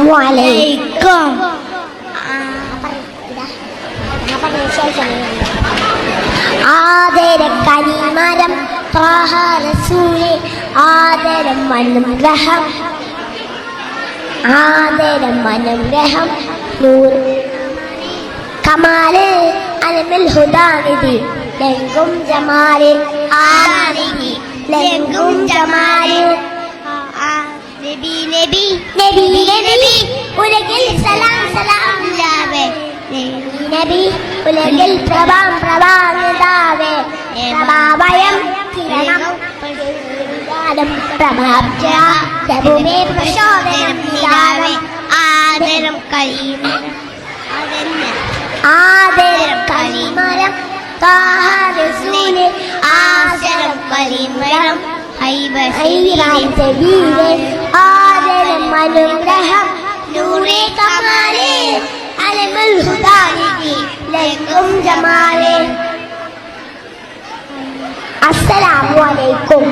അസ്സലാമു അലൈക്കും. ആദരക്കനിമരം ത്വാഹ റസൂലേ ആദരം അനുഗ്രഹം ആദരം അനുഗ്രഹം നൂർ കമാല് അലമിൽ ഹുദാനിധി ലംഘും ജമാല് ആനിധി ലംഘും ജമാല് നബി നബി നബി നബി ഉലകിൽ സലാം സലാം ലാവേ നബി ഉലകിൽ പ്രഭാം പ്രഭാതാവേ പ്രഭാവയം കിരണം പ്രഭാബ്ജ പ്രഭുമേ പ്രചോദനം നിലാവേ ആദരം കരീമരം ആദരം കരീമരം ത്വാഹ റസൂലേ ആദരം കരീമരം ആദരം അനുഗ്രഹം നൂറേ കമാലേ അലമുൽ ഹുദാനിധി ലംഘും ജമാലേ. അസ്സലാമു അലൈക്കും.